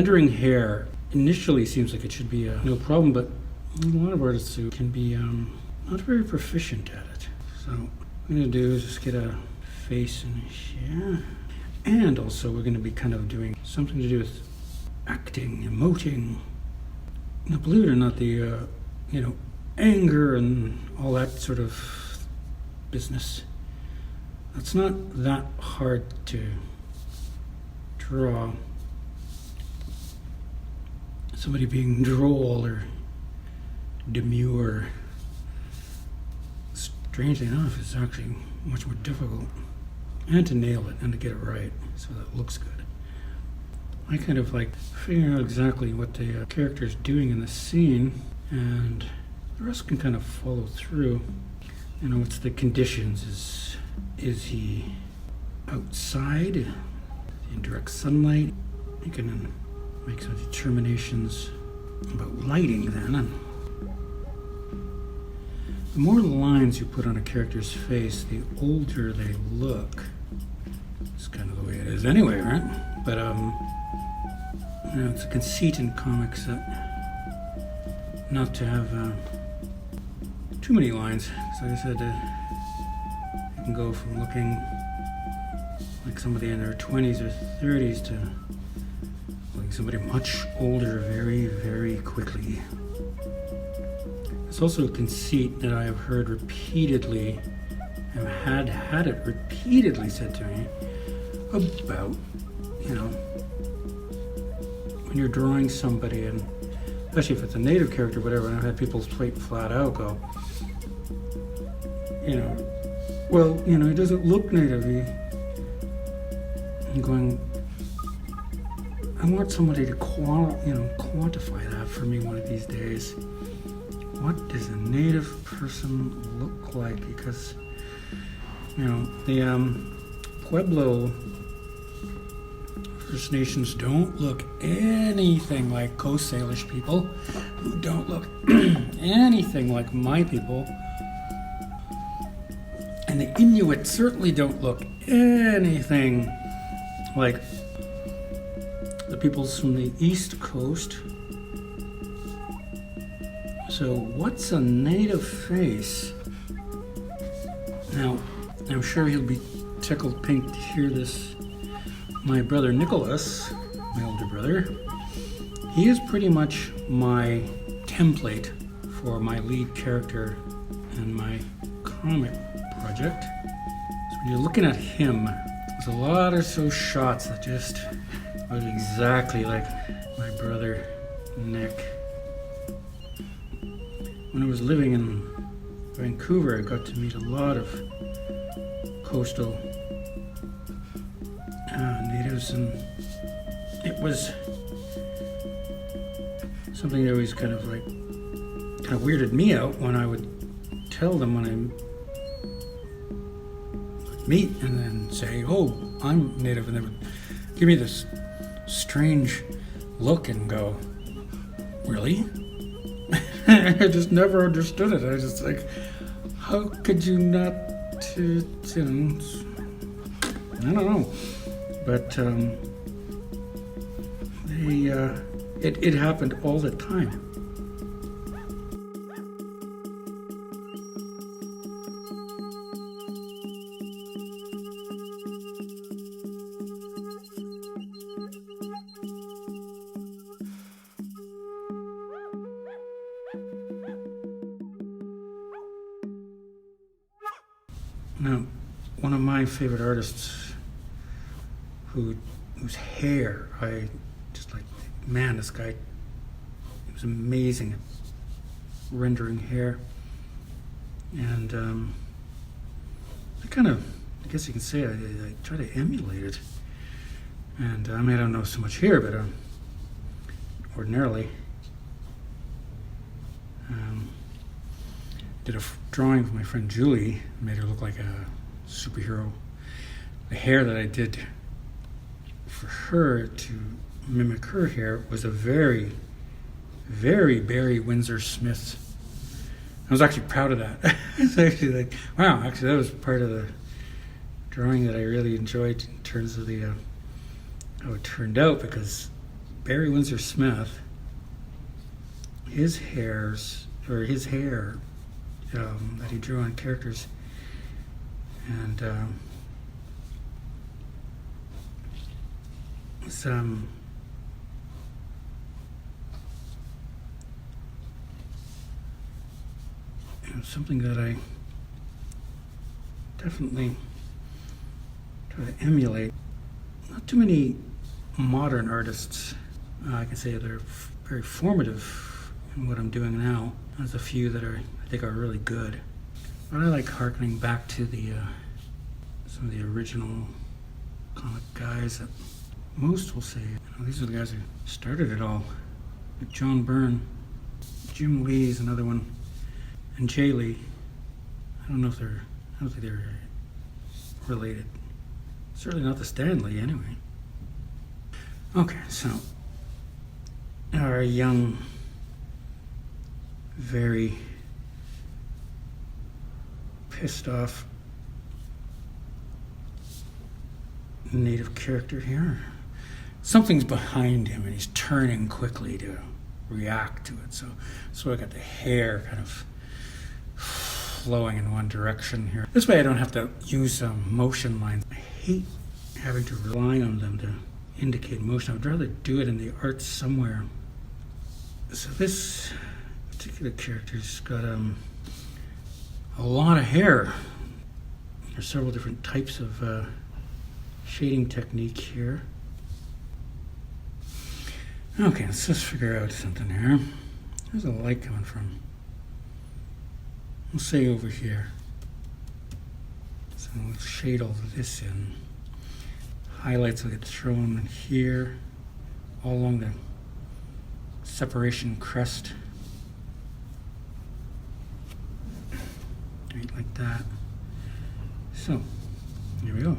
rendering hair initially seems like it should be no problem, but a lot of artists who can be not very proficient at it. So what I'm going to do is just get a face in here. And also we're going to be kind of doing something to do with acting, emoting. Now, believe it or not, the, anger and all that sort of business, that's not that hard to draw. Somebody being droll or demure, strangely enough, is actually much more difficult. And to nail it and to get it right so that it looks good. I kind of like figuring out exactly what the character is doing in the scene, and the rest can kind of follow through. What's the conditions? Is he outside? Is he in direct sunlight? You can make some determinations about lighting then. And the more lines you put on a character's face, the older they look. It's kind of the way it is anyway, right? But it's a conceit in comics that not to have too many lines. So like I said, you can go from looking like somebody in their 20s or 30s to looking somebody much older very, very quickly. It's also a conceit that I have heard repeatedly, and had it repeatedly said to me about, when you're drawing somebody, and especially if it's a native character, whatever, and I've had people straight flat out go, he doesn't look native. I'm going, I want somebody to quantify that for me one of these days. What does a native person look like? Because, the Pueblo First Nations don't look anything like Coast Salish people, who don't look anything like my people. And the Inuit certainly don't look anything like the peoples from the East Coast. So what's a native face? Now, I'm sure he'll be tickled pink to hear this. My brother Nicholas, my older brother, he is pretty much my template for my lead character in my comic project. So when you're looking at him, there's a lot of those shots that just look exactly like my brother Nick. When I was living in Vancouver, I got to meet a lot of coastal natives, and it was something that always kind of weirded me out when I would tell them when I would meet and then say, "Oh, I'm native," and they would give me this strange look and go, "Really?" I just never understood it. I was just like, how could you not, I don't know. But it happened all the time. Now, one of my favorite artists whose hair, I just like, man, this guy, he was amazing at rendering hair. And I guess you can say I try to emulate it. And I don't know so much here, but ordinarily, did a drawing of my friend Julie, made her look like a superhero. The hair that I did for her to mimic her hair was a very, very Barry Windsor Smith. I was actually proud of that. It's actually like, wow, actually that was part of the drawing that I really enjoyed in terms of the how it turned out, because Barry Windsor Smith, his hair that he drew on characters, and it's something that I definitely try to emulate. Not too many modern artists, I can say they're very formative in what I'm doing now. There's a few that I think are really good. But I like harkening back to the some of the original comic guys that most will say, these are the guys who started it all. Like John Byrne, Jim Lee's another one, and Jay Lee. I don't think they're related. Certainly not the Stan Lee, anyway. Okay, so our young, very pissed off native character here. Something's behind him and he's turning quickly to react to it. So I got the hair kind of flowing in one direction here. This way I don't have to use motion lines. I hate having to rely on them to indicate motion. I would rather do it in the art somewhere. So this particular character's got a lot of hair. There's several different types of shading technique here. Okay, let's just figure out something here. Where's the light coming from? We'll say over here. So we'll shade all of this in. Highlights will get thrown here, all along the separation crest. Right like that. So, here we go.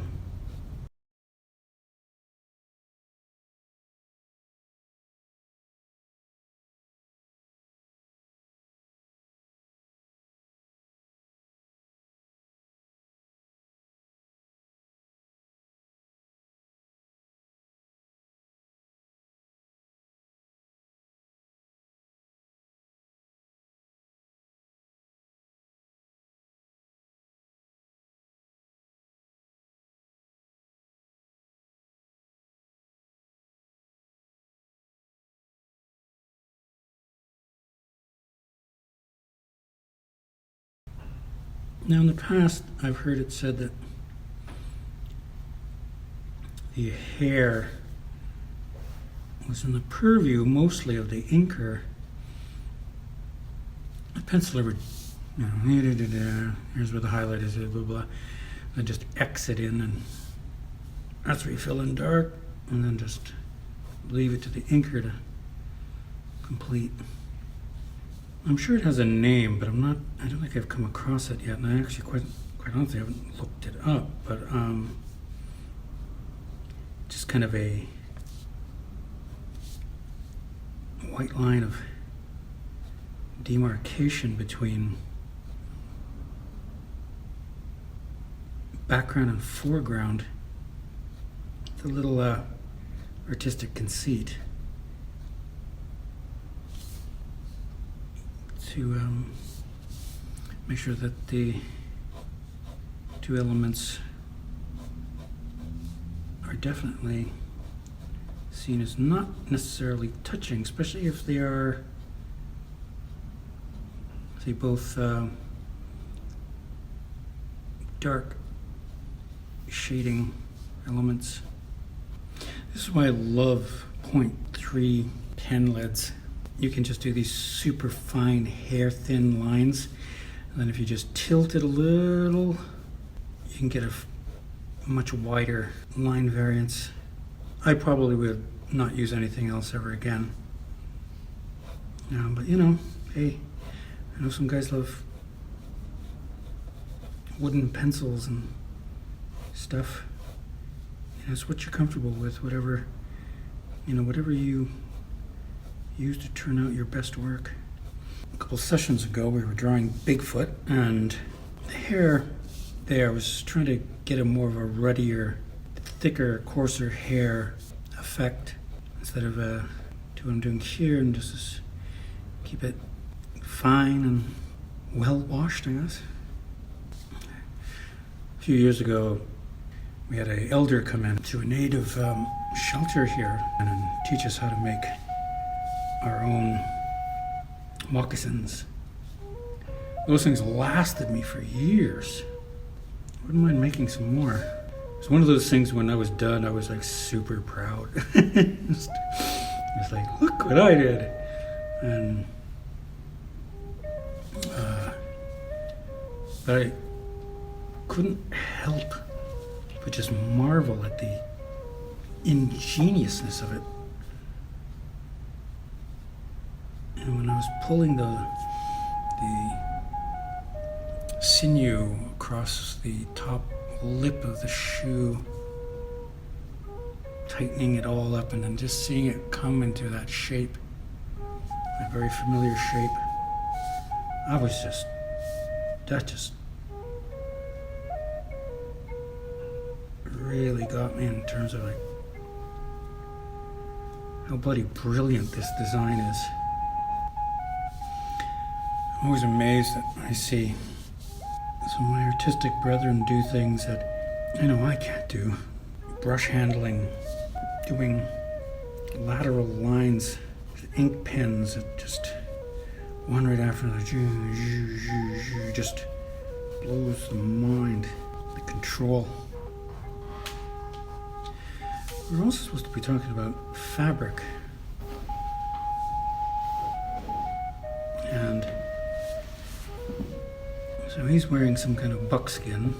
Now in the past, I've heard it said that the hair was in the purview mostly of the inker. The penciler would, here's where the highlight is, blah, blah, blah. And just X it in, and that's where you fill in dark, and then just leave it to the inker to complete. I'm sure it has a name, but I don't think I've come across it yet, and I actually quite honestly haven't looked it up, but just kind of a white line of demarcation between background and foreground. It's a little artistic conceit to make sure that the two elements are definitely seen as not necessarily touching, especially if they are, say, both dark shading elements. This is why I love 0.3 pen lids. You can just do these super fine hair thin lines, and then if you just tilt it a little, you can get a much wider line variance. I probably would not use anything else ever again. But hey, I know some guys love wooden pencils and stuff. It's what you're comfortable with, whatever you use to turn out your best work. A couple sessions ago, we were drawing Bigfoot, and the hair there, I was trying to get a more of a ruddier, thicker, coarser hair effect. instead of do what I'm doing here and just keep it fine and well washed, I guess. A few years ago, we had an elder come in to a native shelter here and teach us how to make our own moccasins. Those things lasted me for years. I wouldn't mind making some more. It's one of those things when I was done, I was like super proud. It was like, look what I did. And but I couldn't help but just marvel at the ingeniousness of it. And when I was pulling the sinew across the top lip of the shoe, tightening it all up and then just seeing it come into that shape, that very familiar shape, that just really got me in terms of like how bloody brilliant this design is. I'm always amazed that I see some of my artistic brethren do things that I know I can't do. Brush handling, doing lateral lines with ink pens that just one right after another just blows the mind, the control. We're also supposed to be talking about fabric. And so he's wearing some kind of buckskin.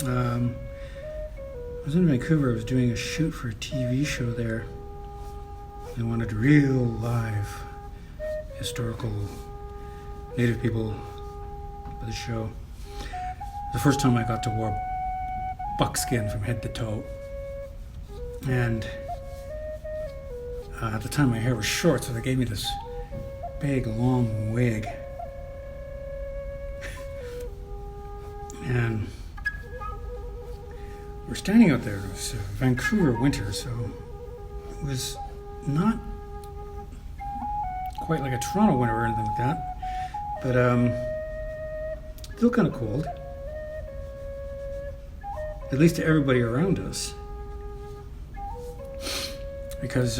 I was in Vancouver, I was doing a shoot for a TV show there. They wanted real live historical native people for the show. The first time I got to wear buckskin from head to toe. And at the time my hair was short, so they gave me this big long wig. And we're standing out there. It was Vancouver winter, so it was not quite like a Toronto winter or anything like that, but still kind of cold, at least to everybody around us, because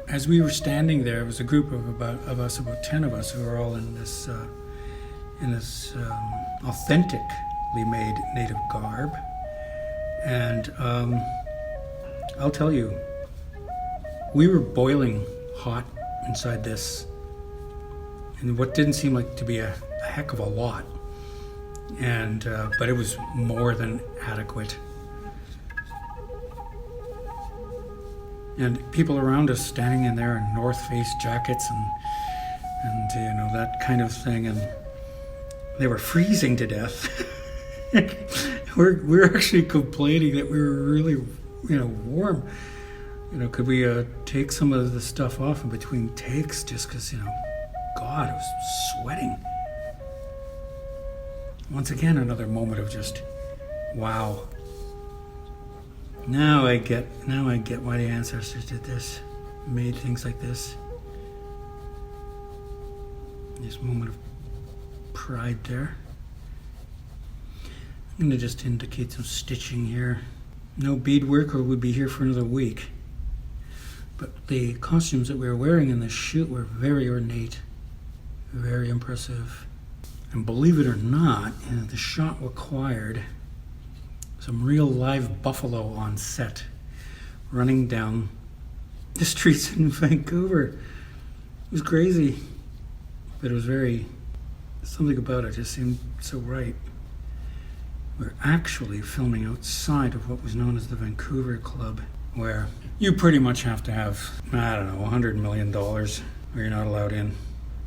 as we were standing there, it was a group of about 10 of us who were all in this authentically made native garb, and I'll tell you, we were boiling hot inside this, and what didn't seem like to be a heck of a lot, and but it was more than adequate. And people around us standing in there in North Face jackets and you know, that kind of thing, and they were freezing to death. we're actually complaining that we were really, you know, warm. You know, could we take some of the stuff off in between takes, just because, you know, God, I was sweating. Once again, another moment of just, wow. Now I get why the ancestors did this, made things like this. This moment of pride there. I'm going to just indicate some stitching here. No beadwork or we'd be here for another week. But the costumes that we were wearing in this shoot were very ornate, very impressive. And believe it or not, you know, the shot required some real live buffalo on set, running down the streets in Vancouver. It was crazy, but it was something about it just seemed so right. We're actually filming outside of what was known as the Vancouver Club, where you pretty much have to have, I don't know, $100 million or you're not allowed in.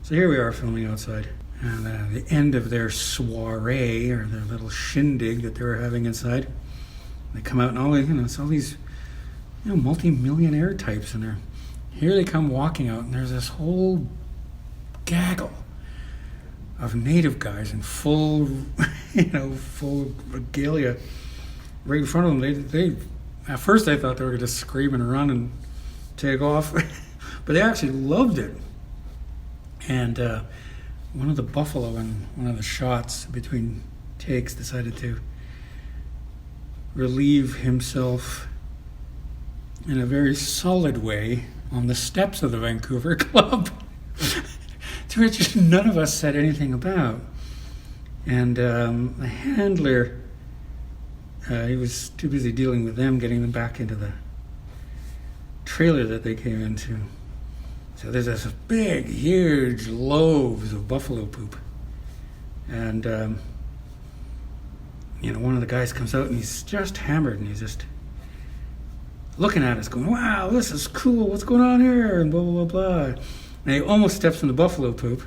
So here we are filming outside. And at the end of their soiree, or their little shindig that they were having inside, they come out and it's all these, you know, multi-millionaire types, and here they come walking out, and there's this whole gaggle of native guys in full, full regalia right in front of them. at first I thought they were going to scream and run and take off, but they actually loved it. And one of the buffalo in one of the shots between takes decided to relieve himself in a very solid way on the steps of the Vancouver Club, to which none of us said anything about. And the handler, he was too busy dealing with them, getting them back into the trailer that they came into. So there's this big, huge loaves of buffalo poop. And, one of the guys comes out and he's just hammered and he's just looking at us going, wow, this is cool, what's going on here? And blah, blah, blah, blah. And he almost steps in the buffalo poop.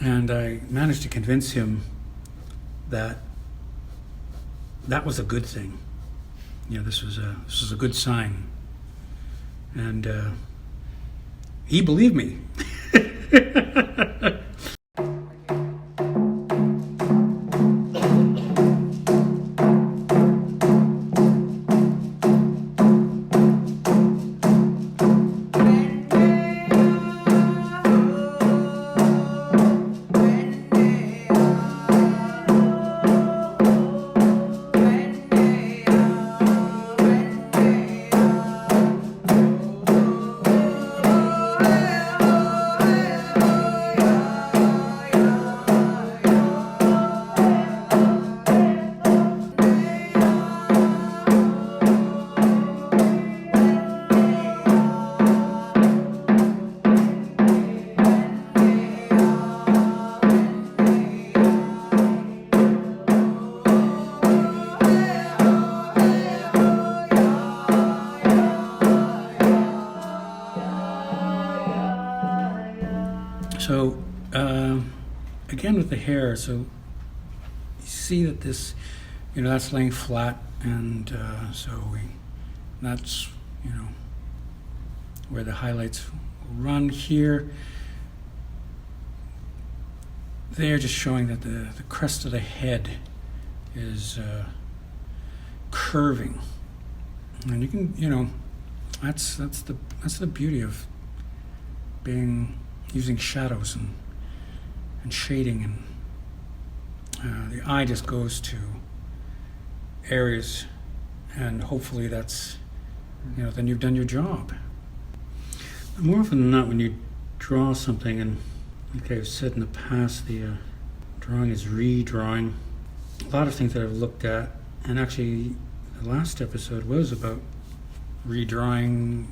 And I managed to convince him that that was a good thing. This was a good sign. And he believed me. So, again with the hair, so you see that this, that's laying flat, and that's, where the highlights will run here. They're just showing that the crest of the head is curving, and you can, that's the beauty of using shadows and shading, and the eye just goes to areas, and hopefully that's, then you've done your job. More often than not, when you draw something, and like I've said in the past, the drawing is redrawing. A lot of things that I've looked at, and actually the last episode was about redrawing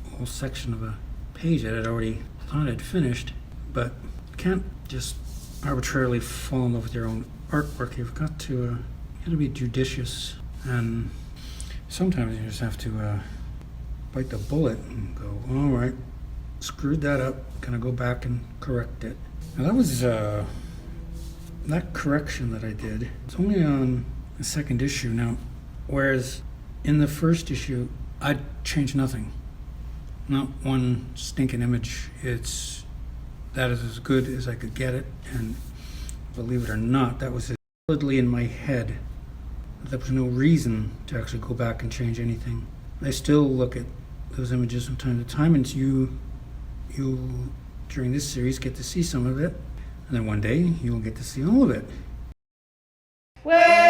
a whole section of a page that I'd already thought I'd finished, but you can't just arbitrarily fall in love with your own artwork. You've got to be judicious, and sometimes you just have to bite the bullet and go, all right, screwed that up, gonna go back and correct it. Now that was that correction that I did, it's only on the second issue now, whereas in the first issue I'd changed nothing. Not one stinking image. That is as good as I could get it, and believe it or not, that was solidly in my head. There was no reason to actually go back and change anything. I still look at those images from time to time, and you during this series get to see some of it, and then one day you'll get to see all of it. Well,